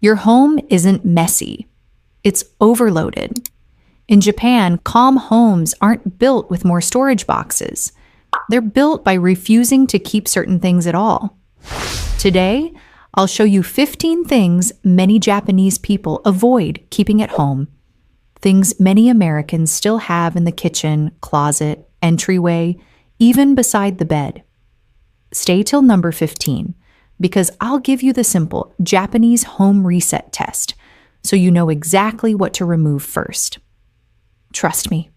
Your home isn't messy. It's overloaded. In Japan, calm homes aren't built with more storage boxes. They're built by refusing to keep certain things at all. Today, I'll show you 15 things many Japanese people avoid keeping at home. Things many Americans still have in the kitchen, closet, entryway, even beside the bed. Stay till number 15, because I'll give you the simple Japanese home reset test, so you know exactly what to remove first. Trust me.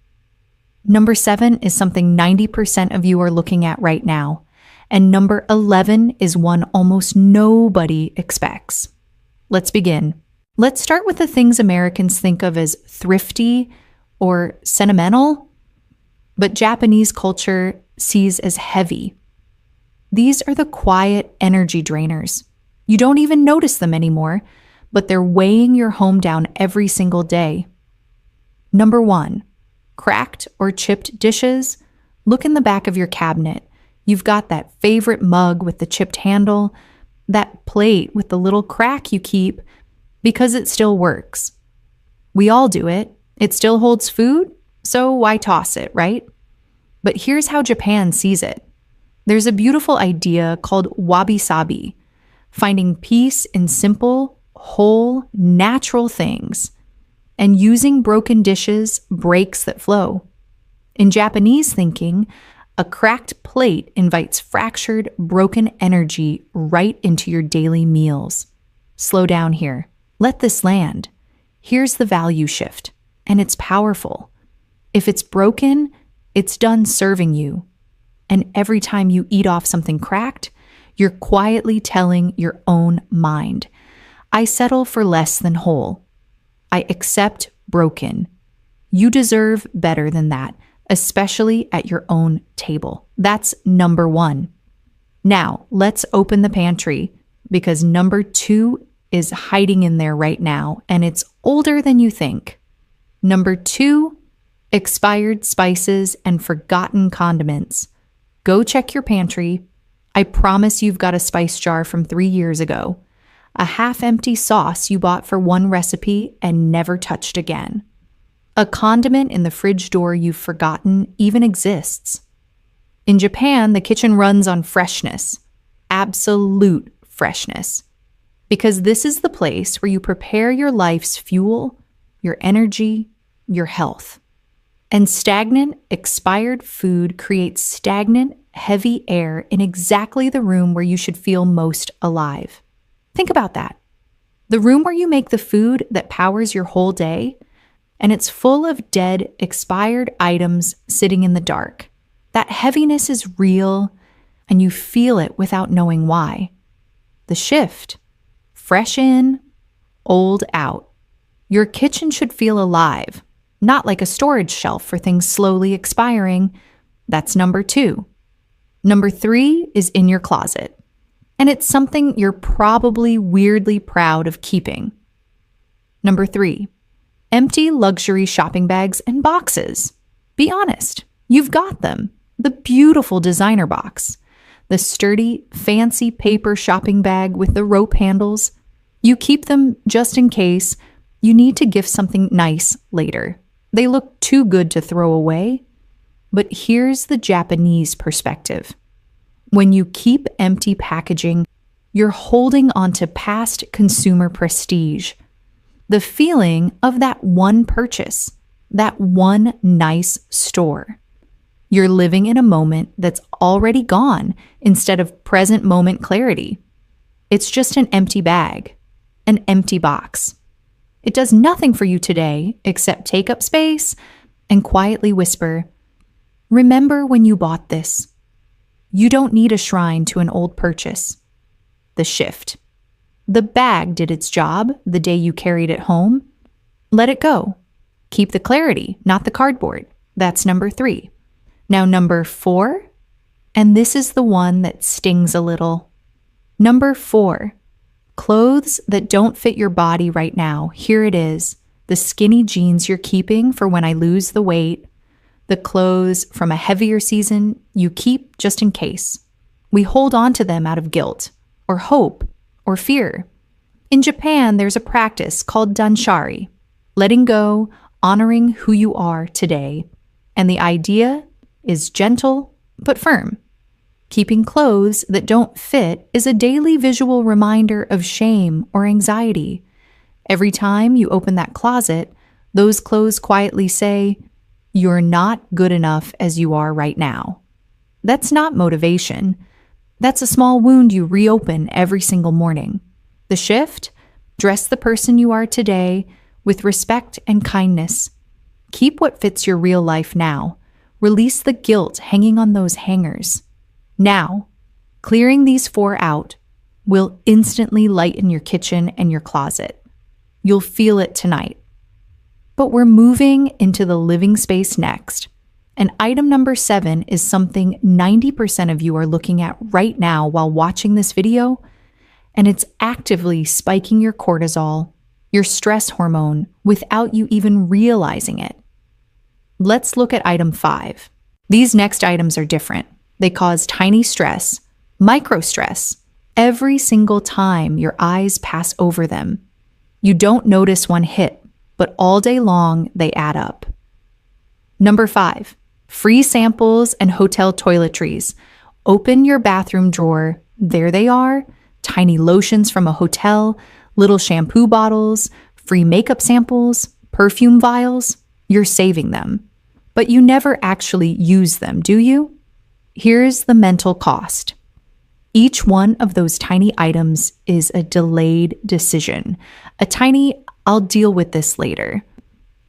Number 7 is something 90% of you are looking at right now, and number 11 is one almost nobody expects. Let's begin. Let's start with the things Americans think of as thrifty or sentimental, but Japanese culture sees as heavy. These are the quiet energy drainers. You don't even notice them anymore, but they're weighing your home down every single day. Number 1, cracked or chipped dishes. Look in the back of your cabinet. You've got that favorite mug with the chipped handle, that plate with the little crack you keep because it still works. We all do it. It still holds food, so why toss it, right? But here's how Japan sees it. There's a beautiful idea called Wabi-Sabi, finding peace in simple, whole, natural things, and using broken dishes breaks that flow. In Japanese thinking, a cracked plate invites fractured, broken energy right into your daily meals. Slow down here. Let this land. Here's the value shift, and it's powerful. If it's broken, it's done serving you. And every time you eat off something cracked, you're quietly telling your own mind, I settle for less than whole. I accept broken. You deserve better than that, especially at your own table. That's number 1. Now, let's open the pantry, because number 2 is hiding in there right now, and it's older than you think. Number 2, expired spices and forgotten condiments. Go check your pantry. I promise you've got a spice jar from 3 years ago, a half-empty sauce you bought for one recipe and never touched again. A condiment in the fridge door you've forgotten even exists. In Japan, the kitchen runs on freshness, absolute freshness, because this is the place where you prepare your life's fuel, your energy, your health. And stagnant, expired food creates stagnant, heavy air in exactly the room where you should feel most alive. Think about that. The room where you make the food that powers your whole day, and it's full of dead, expired items sitting in the dark. That heaviness is real, and you feel it without knowing why. The shift. Fresh in, old out. Your kitchen should feel alive, not like a storage shelf for things slowly expiring. That's number 2. Number 3 is in your closet, and it's something you're probably weirdly proud of keeping. Number 3, empty luxury shopping bags and boxes. Be honest, you've got them. The beautiful designer box, the sturdy, fancy paper shopping bag with the rope handles. You keep them just in case you need to gift something nice later. They look too good to throw away. But here's the Japanese perspective. When you keep empty packaging, you're holding onto past consumer prestige. The feeling of that one purchase, that one nice store. You're living in a moment that's already gone instead of present moment clarity. It's just an empty bag, an empty box. It does nothing for you today except take up space and quietly whisper, remember when you bought this. You don't need a shrine to an old purchase. The shift. The bag did its job the day you carried it home. Let it go. Keep the clarity, not the cardboard. That's number 3. Now number 4, and this is the one that stings a little. Number 4, clothes that don't fit your body right now. Here it is. The skinny jeans you're keeping for when I lose the weight. The clothes from a heavier season you keep just in case. We hold on to them out of guilt, or hope, or fear. In Japan, there's a practice called danshari, letting go, honoring who you are today. And the idea is gentle but firm. Keeping clothes that don't fit is a daily visual reminder of shame or anxiety. Every time you open that closet, those clothes quietly say, "You're not good enough as you are right now." That's not motivation. That's a small wound you reopen every single morning. The shift? Dress the person you are today with respect and kindness. Keep what fits your real life now. Release the guilt hanging on those hangers. Now, clearing these 4 out will instantly lighten your kitchen and your closet. You'll feel it tonight. But we're moving into the living space next. And item number 7 is something 90% of you are looking at right now while watching this video, and it's actively spiking your cortisol, your stress hormone, without you even realizing it. Let's look at item 5. These next items are different. They cause tiny stress, micro stress, every single time your eyes pass over them. You don't notice one hit, but all day long they add up. Number 5, free samples and hotel toiletries. Open your bathroom drawer. There they are. Tiny lotions from a hotel, little shampoo bottles, free makeup samples, perfume vials. You're saving them. But you never actually use them, do you? Here's the mental cost. Each one of those tiny items is a delayed decision, a tiny, "I'll deal with this later."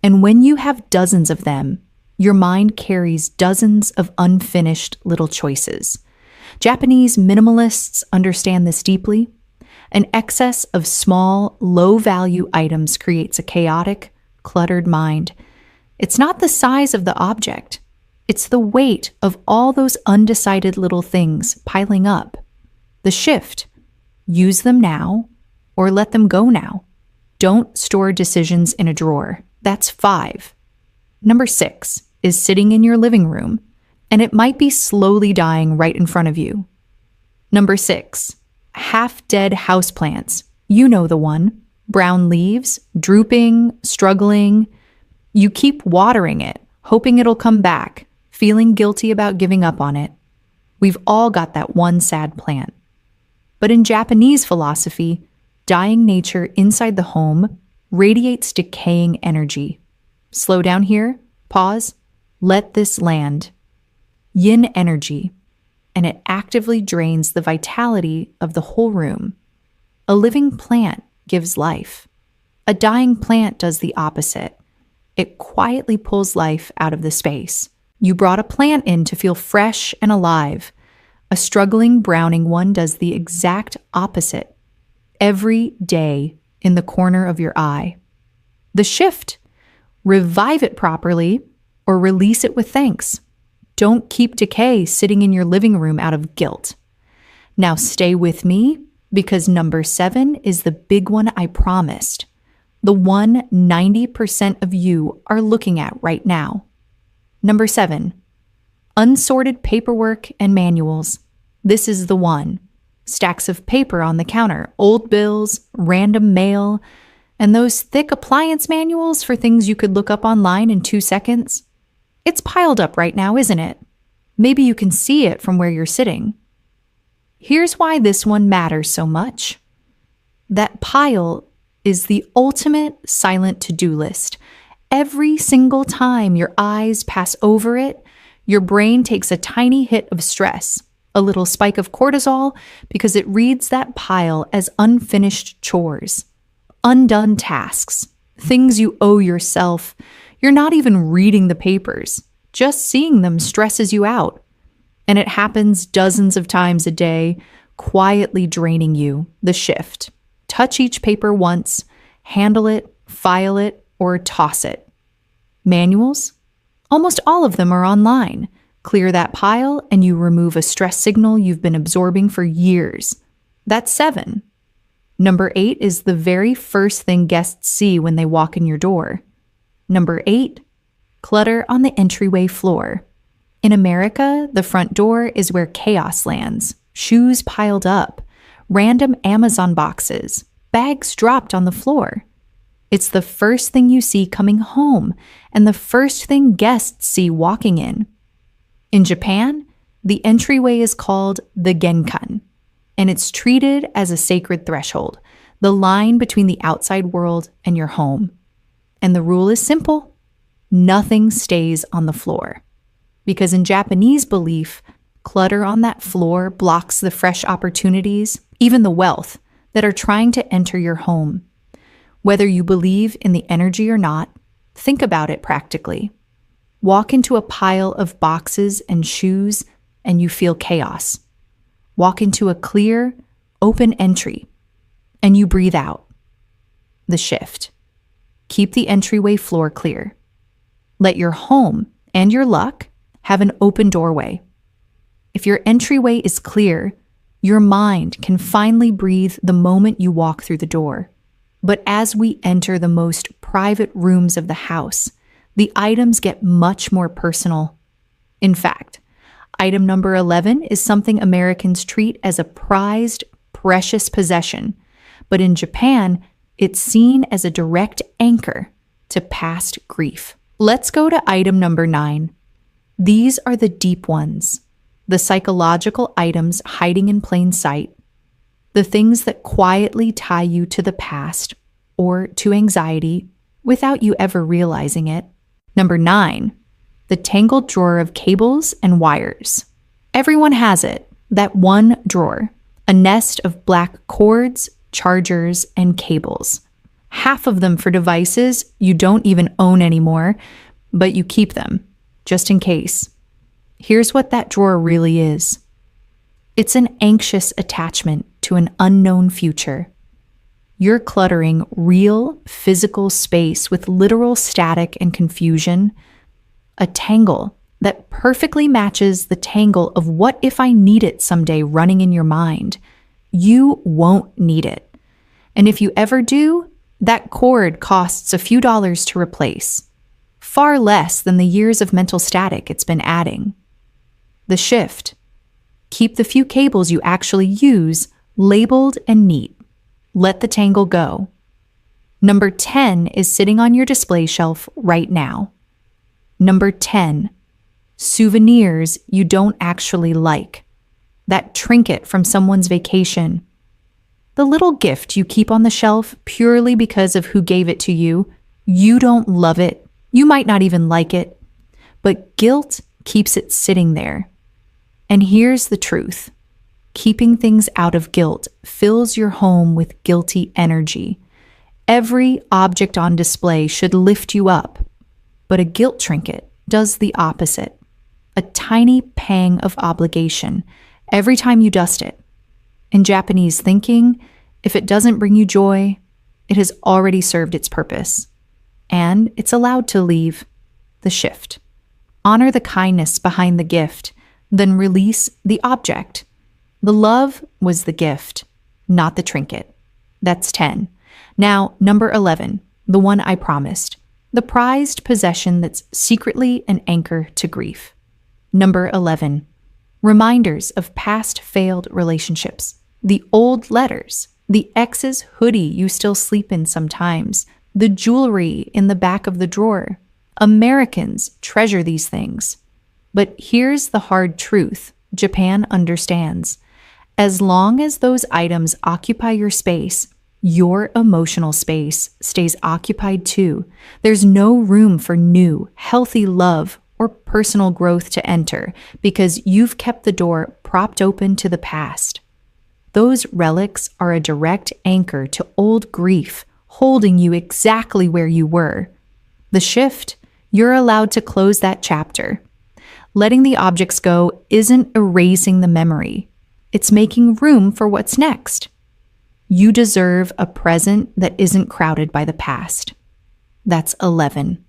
And when you have dozens of them, your mind carries dozens of unfinished little choices. Japanese minimalists understand this deeply. An excess of small, low-value items creates a chaotic, cluttered mind. It's not the size of the object. It's the weight of all those undecided little things piling up. The shift: use them now or let them go now. Don't store decisions in a drawer. That's 5. Number 6 is sitting in your living room, and it might be slowly dying right in front of you. Number 6, half-dead houseplants. You know the one. Brown leaves, drooping, struggling. You keep watering it, hoping it'll come back, feeling guilty about giving up on it. We've all got that one sad plant. But in Japanese philosophy, dying nature inside the home radiates decaying energy. Slow down here, pause, let this land. Yin energy, and it actively drains the vitality of the whole room. A living plant gives life. A dying plant does the opposite. It quietly pulls life out of the space. You brought a plant in to feel fresh and alive. A struggling, browning one does the exact opposite. Every day in the corner of your eye. The shift: revive it properly or release it with thanks. Don't keep decay sitting in your living room out of guilt. Now stay with me, because number 7 is the big one I promised. The one 90% of you are looking at right now. Number 7, unsorted paperwork and manuals. This is the one. Stacks of paper on the counter, old bills, random mail, and those thick appliance manuals for things you could look up online in 2 seconds. It's piled up right now, isn't it? Maybe you can see it from where you're sitting. Here's why this one matters so much. That pile is the ultimate silent to-do list. Every single time your eyes pass over it, your brain takes a tiny hit of stress, a little spike of cortisol, because it reads that pile as unfinished chores, undone tasks, things you owe yourself. You're not even reading the papers. Just seeing them stresses you out. And it happens dozens of times a day, quietly draining you. The shift: touch each paper once, handle it, file it, or toss it. Manuals? Almost all of them are online. Clear that pile and you remove a stress signal you've been absorbing for years. That's 7. Number 8 is the very first thing guests see when they walk in your door. Number 8, clutter on the entryway floor. In America, the front door is where chaos lands. Shoes piled up, random Amazon boxes, bags dropped on the floor. It's the first thing you see coming home and the first thing guests see walking in. In Japan, the entryway is called the genkan, and it's treated as a sacred threshold, the line between the outside world and your home. And the rule is simple: nothing stays on the floor. Because in Japanese belief, clutter on that floor blocks the fresh opportunities, even the wealth, that are trying to enter your home. Whether you believe in the energy or not, think about it practically. Walk into a pile of boxes and shoes and you feel chaos. Walk into a clear, open entry and you breathe out. The shift. Keep the entryway floor clear. Let your home and your luck have an open doorway. If your entryway is clear, your mind can finally breathe the moment you walk through the door. But as we enter the most private rooms of the house, the items get much more personal. In fact, item number 11 is something Americans treat as a prized, precious possession, but in Japan, it's seen as a direct anchor to past grief. Let's go to item number 9. These are the deep ones, the psychological items hiding in plain sight, the things that quietly tie you to the past or to anxiety without you ever realizing it. Number 9, the tangled drawer of cables and wires. Everyone has it, that one drawer, a nest of black cords, chargers, and cables. Half of them for devices you don't even own anymore, but you keep them, just in case. Here's what that drawer really is. It's an anxious attachment to an unknown future. You're cluttering real, physical space with literal static and confusion, a tangle that perfectly matches the tangle of what if I need it someday running in your mind. You won't need it. And if you ever do, that cord costs a few dollars to replace, far less than the years of mental static it's been adding. The shift. Keep the few cables you actually use labeled and neat. Let the tangle go. Number 10 is sitting on your display shelf right now. Number 10, souvenirs you don't actually like. That trinket from someone's vacation. The little gift you keep on the shelf purely because of who gave it to you. You don't love it. You might not even like it. But guilt keeps it sitting there. And here's the truth. Keeping things out of guilt fills your home with guilty energy. Every object on display should lift you up, but a guilt trinket does the opposite. A tiny pang of obligation every time you dust it. In Japanese thinking, if it doesn't bring you joy, it has already served its purpose. And it's allowed to leave. The shift. Honor the kindness behind the gift, then release the object. The love was the gift, not the trinket. That's 10. Now, number 11, the one I promised, the prized possession that's secretly an anchor to grief. Number 11, reminders of past failed relationships, the old letters, the ex's hoodie you still sleep in sometimes, the jewelry in the back of the drawer. Americans treasure these things. But here's the hard truth Japan understands. As long as those items occupy your space, your emotional space stays occupied too. There's no room for new, healthy love or personal growth to enter because you've kept the door propped open to the past. Those relics are a direct anchor to old grief, holding you exactly where you were. The shift, you're allowed to close that chapter. Letting the objects go isn't erasing the memory. It's making room for what's next. You deserve a present that isn't crowded by the past. That's 11.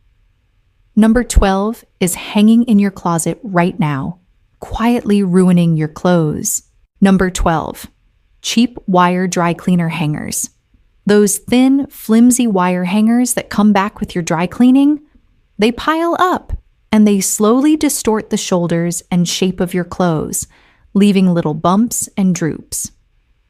Number 12 is hanging in your closet right now, quietly ruining your clothes. Number 12, cheap wire dry cleaner hangers. Those thin, flimsy wire hangers that come back with your dry cleaning, they pile up and they slowly distort the shoulders and shape of your clothes, leaving little bumps and droops.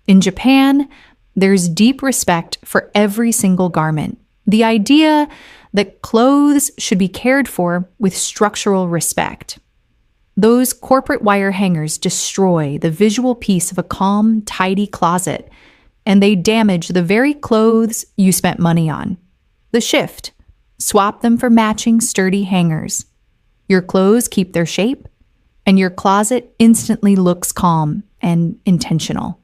In Japan, There's deep respect for every single garment. The idea that clothes should be cared for with structural respect. Those corporate wire hangers destroy the visual peace of a calm, tidy closet, and they damage the very clothes you spent money on. The shift. Swap them for matching sturdy hangers. Your clothes keep their shape, and your closet instantly looks calm and intentional.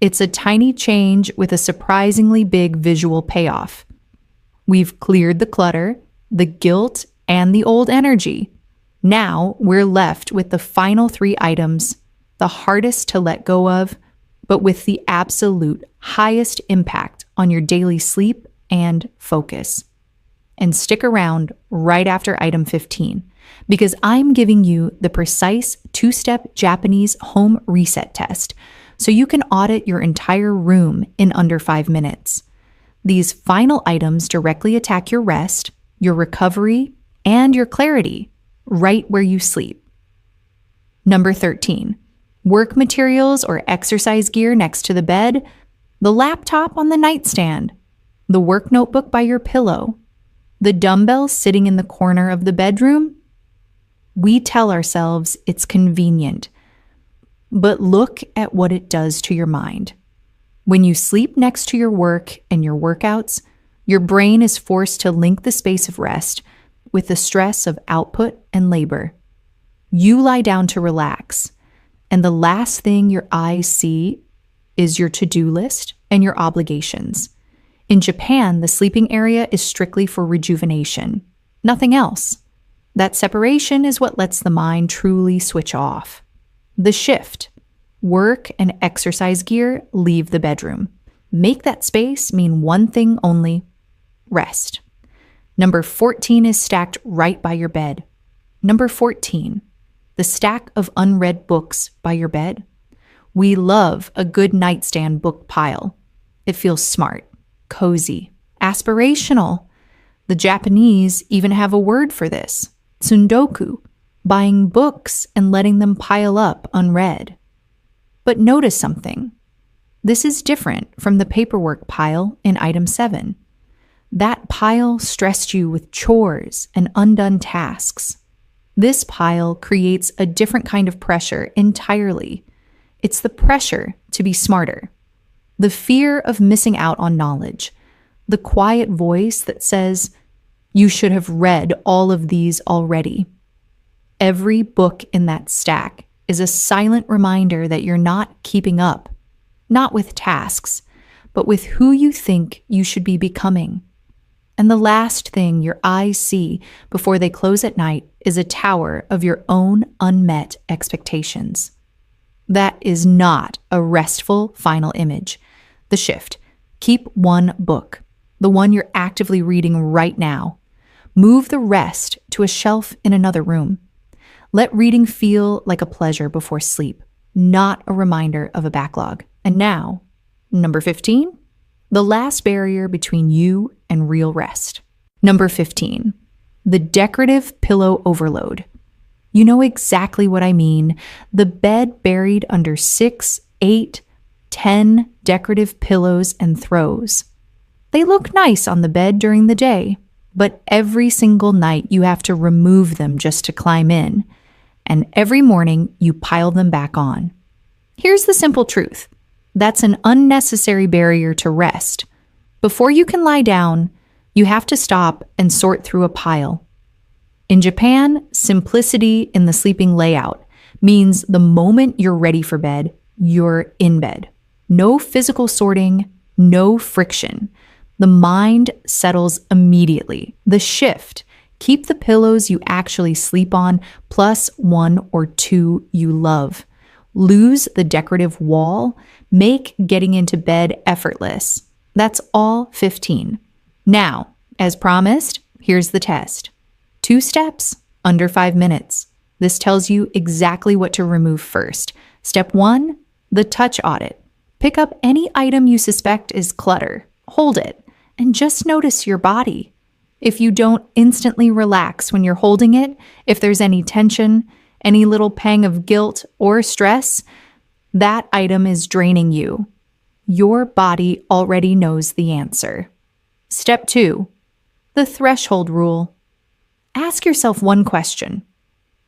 It's a tiny change with a surprisingly big visual payoff. We've cleared the clutter, the guilt, and the old energy. Now we're left with the final 3 items, the hardest to let go of, but with the absolute highest impact on your daily sleep and focus. And stick around right after item 15, because I'm giving you the precise 2-step Japanese home reset test so you can audit your entire room in under 5 minutes. These final items directly attack your rest, your recovery, and your clarity right where you sleep. Number 13, work materials or exercise gear next to the bed, the laptop on the nightstand, the work notebook by your pillow, the dumbbells sitting in the corner of the bedroom. We tell ourselves it's convenient, but look at what it does to your mind. When you sleep next to your work and your workouts, your brain is forced to link the space of rest with the stress of output and labor. You lie down to relax, and the last thing your eyes see is your to-do list and your obligations. In Japan, the sleeping area is strictly for rejuvenation, nothing else. That separation is what lets the mind truly switch off. The shift. Work and exercise gear leave the bedroom. Make that space mean one thing only: rest. Number 14 is stacked right by your bed. Number 14, the stack of unread books by your bed. We love a good nightstand book pile. It feels smart, cozy, aspirational. The Japanese even have a word for this: tsundoku, buying books and letting them pile up unread. But notice something. This is different from the paperwork pile in item 7. That pile stressed you with chores and undone tasks. This pile creates a different kind of pressure entirely. It's the pressure to be smarter, the fear of missing out on knowledge, the quiet voice that says, you should have read all of these already. Every book in that stack is a silent reminder that you're not keeping up, not with tasks, but with who you think you should be becoming. And the last thing your eyes see before they close at night is a tower of your own unmet expectations. That is not a restful final image. The shift. Keep one book, the one you're actively reading right now. Move the rest to a shelf in another room. Let reading feel like a pleasure before sleep, not a reminder of a backlog. And now, number 15, the last barrier between you and real rest. Number 15, the decorative pillow overload. You know exactly what I mean. The bed buried under 6, 8, 10 decorative pillows and throws. They look nice on the bed during the day, but every single night you have to remove them just to climb in. And every morning you pile them back on. Here's the simple truth. That's an unnecessary barrier to rest. Before you can lie down, you have to stop and sort through a pile. In Japan, simplicity in the sleeping layout means the moment you're ready for bed, you're in bed. No physical sorting, no friction. The mind settles immediately. The shift. Keep the pillows you actually sleep on, plus 1 or 2 you love. Lose the decorative wall. Make getting into bed effortless. That's all 15. Now, as promised, here's the test. 2 steps, under 5 minutes. This tells you exactly what to remove first. Step 1, the touch audit. Pick up any item you suspect is clutter. Hold it, and just notice your body. If you don't instantly relax when you're holding it, if there's any tension, any little pang of guilt or stress, that item is draining you. Your body already knows the answer. Step 2, the threshold rule. Ask yourself one question.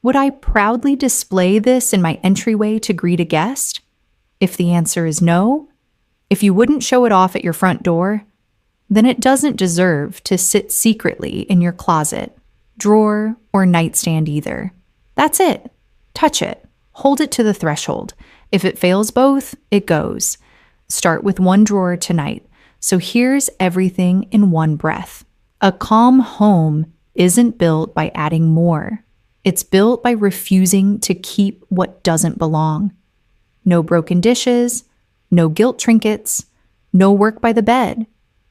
Would I proudly display this in my entryway to greet a guest? If the answer is no, if you wouldn't show it off at your front door, then it doesn't deserve to sit secretly in your closet, drawer, or nightstand either. That's it. Touch it. Hold it to the threshold. If it fails both, it goes. Start with one drawer tonight. So here's everything in one breath. A calm home isn't built by adding more. It's built by refusing to keep what doesn't belong. No broken dishes, no guilt trinkets, no work by the bed,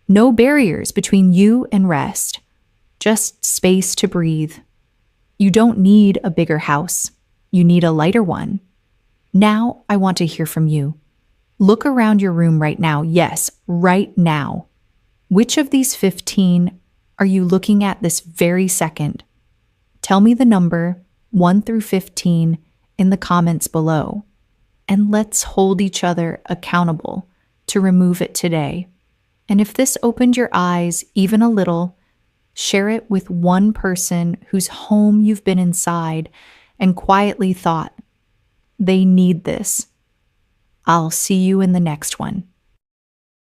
no barriers between you and rest, just space to breathe. You don't need a bigger house. You need a lighter one. Now I want to hear from you. Look around your room right now. Yes, right now. Which of these 15 are you looking at this very second? Tell me the number 1 through 15 in the comments below. And let's hold each other accountable to remove it today. And if this opened your eyes even a little, share it with one person whose home you've been inside and quietly thought, they need this. I'll see you in the next one.